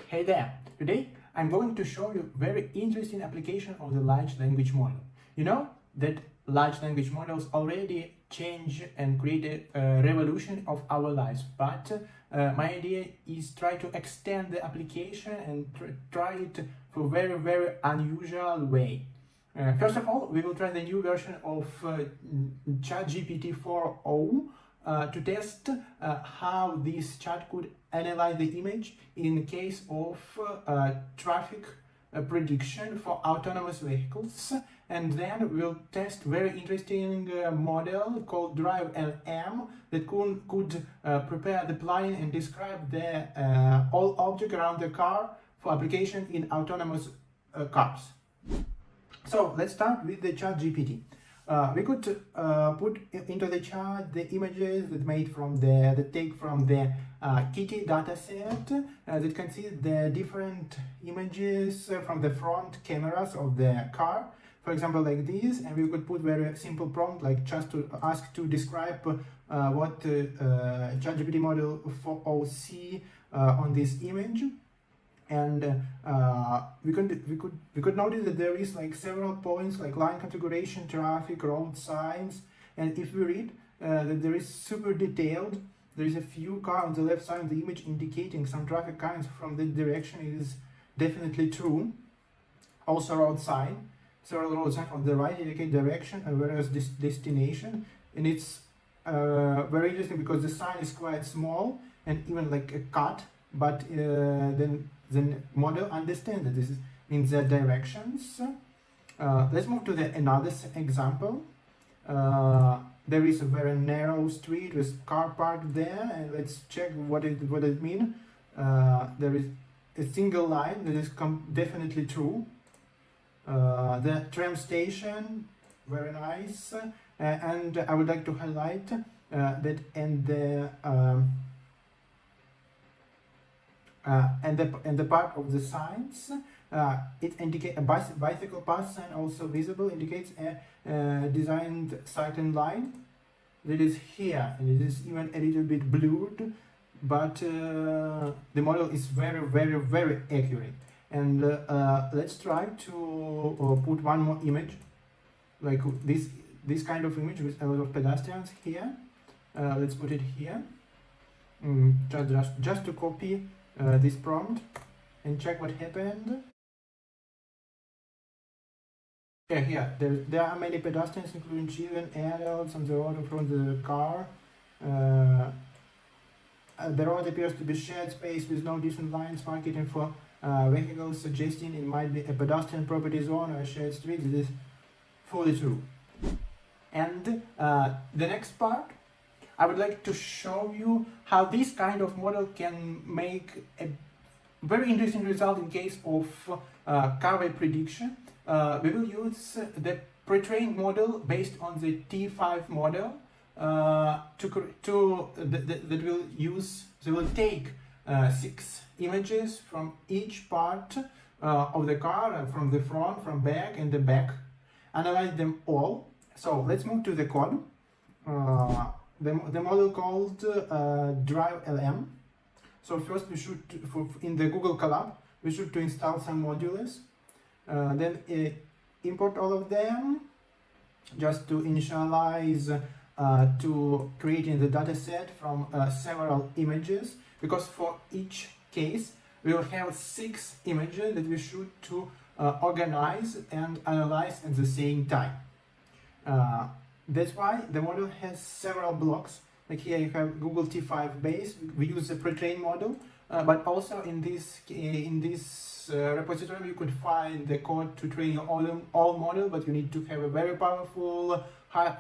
Hey there! Today I'm going to show you very interesting application of the large language model. You know that large language models already change and create a revolution of our lives, but my idea is try to extend the application and try it for very unusual way. First of all, we will try the new version of ChatGPT-4o to test how this chat could analyze the image in case of traffic prediction for autonomous vehicles, and then we'll test very interesting model called DriveLM that could prepare the plan and describe the all object around the car for application in autonomous cars. So let's start with the ChatGPT. We could put into the chart the images that made from the take from the Kitty dataset that consists the different images from the front cameras of the car, for example, like this, and we could put very simple prompt like just to ask to describe what ChatGPT model 4o see on this image. And we could notice that there is like several points like line configuration, traffic, road signs, and if we read that there is super detailed, there is a few cars on the left side of the image indicating some traffic kinds from that direction is definitely true. Also road sign, several road signs on the right indicate direction and whereas this destination, and it's very interesting because the sign is quite small and even like a cut, but then the model understands that this means the directions. Let's move to another example. There is a very narrow street with car parked there, and let's check what it means. There is a single line that is definitely true. The tram station, very nice, and I would like to highlight that in the and the part of the signs, it indicates a bicycle path sign also visible, indicates a designed cycling line that is here, and it is even a little bit blurred, but the model is very accurate. And let's try to put one more image like this kind of image with a lot of pedestrians here. Let's put it here, just to copy this prompt and check what happened. Yeah, here there are many pedestrians, including children, adults, on the road in front of the car. The road appears to be shared space with no different lines marking for vehicles, suggesting it might be a pedestrian property zone or a shared street. This is fully true. And the next part, I would like to show you how this kind of model can make a very interesting result in case of carway prediction. We will use the pre-trained model based on the T5 model that will take 6 images from each part of the car, from the front, from back, and the back, analyze them all. So let's move to the code. The model called DriveLM. So first we should, in the Google Colab, we should to install some modules. Then import all of them, just to initialize to creating the dataset from several images, because for each case we will have 6 images that we should to organize and analyze at the same time. That's why the model has several blocks. Like here you have Google T5 base. We use the pre-trained model, but also in this repository you could find the code to train your own model, but you need to have a very powerful high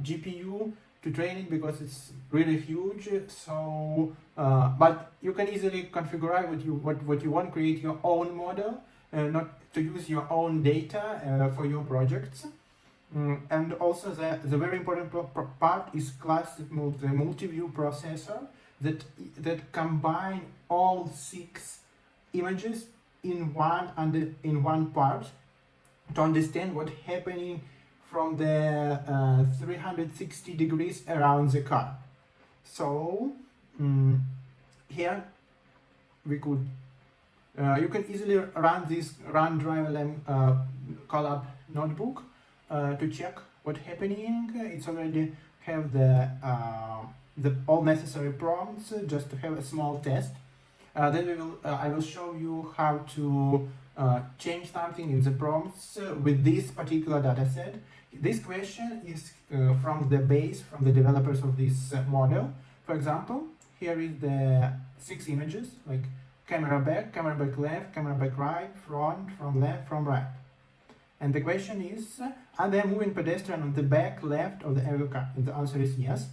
GPU to train it because it's really huge. So, but you can easily configure what you want, create your own model, not to use your own data for your projects. And also the very important part is the multi-view processor that combine all 6 images in one part to understand what's happening from the 360 degrees around the car. So here we could You can easily run this run DriveLM collab notebook to check what's happening. It's already have the all necessary prompts just to have a small test. Then I will show you how to change something in the prompts with this particular data set. This question is from the base, from the developers of this model. For example, here is the 6 images, like camera back left, camera back right, front, from left, from right. And the question is, are there moving pedestrian on the back left of the aerial car? And the answer is yes.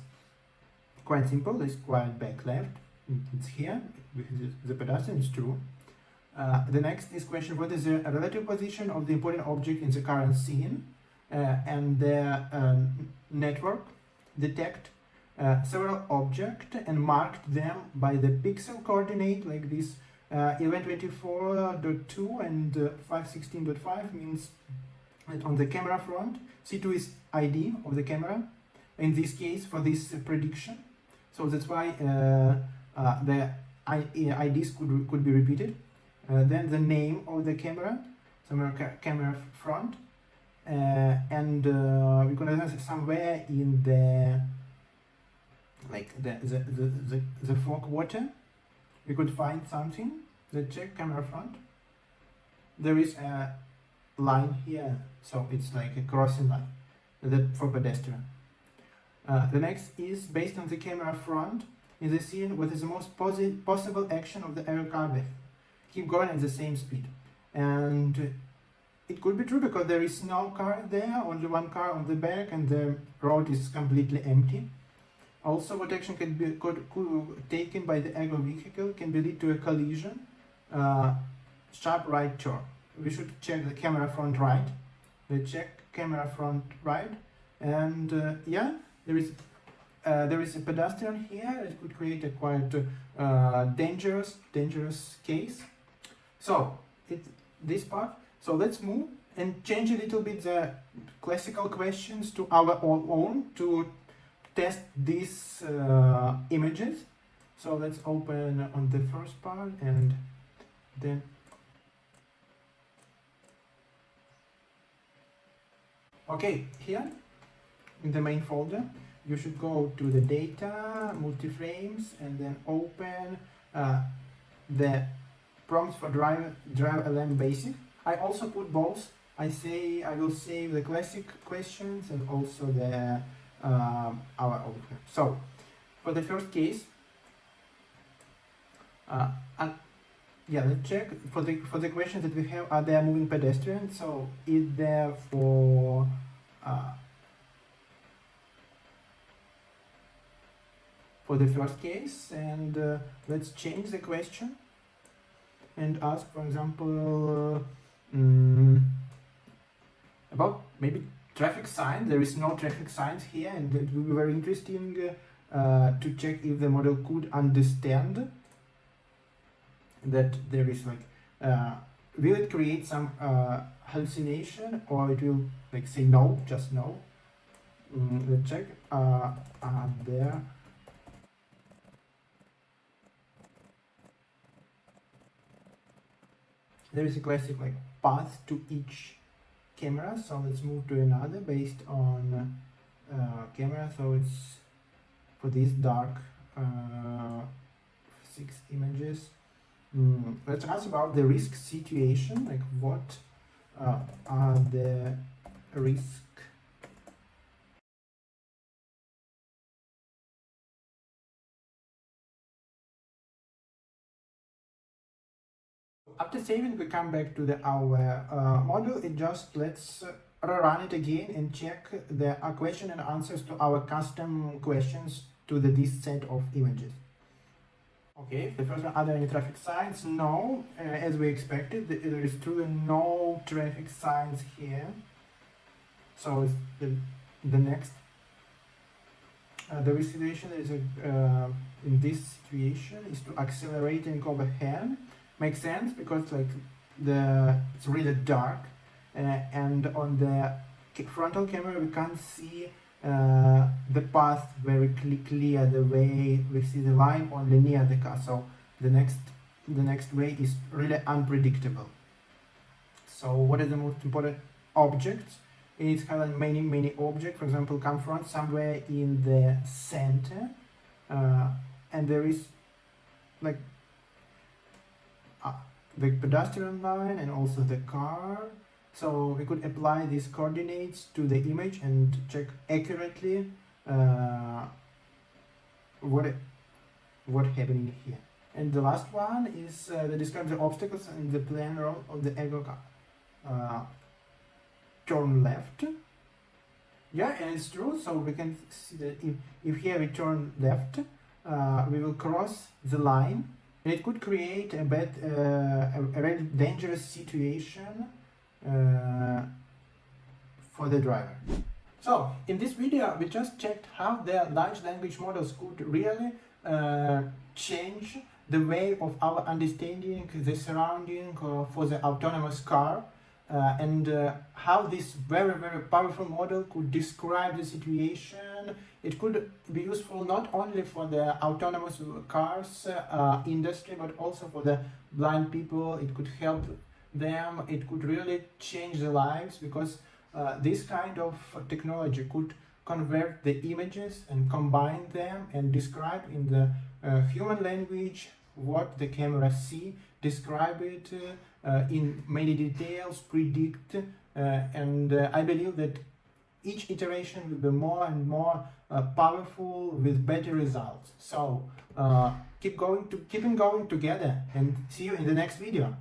Quite simple, it's quite back left. It's here, the pedestrian is true. The next is question, what is the relative position of the important object in the current scene? And the network detect several objects and marked them by the pixel coordinate like this. Event 24.2 and 516.5 means that on the camera front, C2 is ID of the camera, in this case for this prediction. So that's why the IDs could be repeated. Then the name of the camera, camera front, and we're gonna have somewhere in the the 4 quarter we could find something. Let's check camera front. There is a line here, so it's like a crossing line for pedestrian. The next is based on the camera front in the scene, what is the most possible action of the aerial car vehicle? Keep going at the same speed. And it could be true because there is no car there, only one car on the back, and the road is completely empty. Also, what action could be taken by the aerial vehicle can be lead to a collision, sharp right turn. We should check the camera front right. We check camera front right, and yeah, there is a pedestrian here. It could create a quite dangerous case. So this part. So let's move and change a little bit the classical questions to our own to test these images. So let's open on the first part and then okay, here in the main folder you should go to the data, multi-frames, and then open the prompts for DriveLM basic. I also put both. I will save the classic questions and also the our own. So for the first case, yeah, let's check for the questions that we have. Are there moving pedestrians? So is there for the first case, and let's change the question and ask, for example, about maybe traffic sign. There is no traffic signs here, and it will be very interesting to check if the model could understand that there is like will it create some hallucination, or it will like say no, just no. Let's check. Are there is a classic like path to each camera, so let's move to another based on camera. So it's for these dark 6 images. Let's ask about the risk situation, like what are the risks. After saving, we come back to our model. It just let's rerun it again and check the question and answers to our custom questions to this set of images. Okay, the first one, are there any traffic signs? No, as we expected, there is truly no traffic signs here. So it's the next. The risk situation is in this situation is to accelerate and go ahead. Makes sense because like it's really dark, and on the frontal camera we can't see the path very clear, the way we see the line only near the car. So the next the next way is really unpredictable. So what are the most important objects? It has many objects, for example, come from somewhere in the center, and there is like the pedestrian line and also the car. So we could apply these coordinates to the image and check accurately what happening here. And the last one is that describes the obstacles in the plan road of the ego car. Turn left. Yeah, and it's true. So we can see that if here we turn left, we will cross the line, and it could create a very dangerous situation for the driver. So in this video, we just checked how the large language models could really change the way of our understanding the surrounding for the autonomous car, and how this very powerful model could describe the situation. It could be useful not only for the autonomous cars industry, but also for the blind people. It could help them. It could really change their lives, because this kind of technology could convert the images and combine them and describe in the human language what the camera see, describe it in many details, predict, and I believe that each iteration will be more and more powerful with better results. So keep going together, and see you in the next video.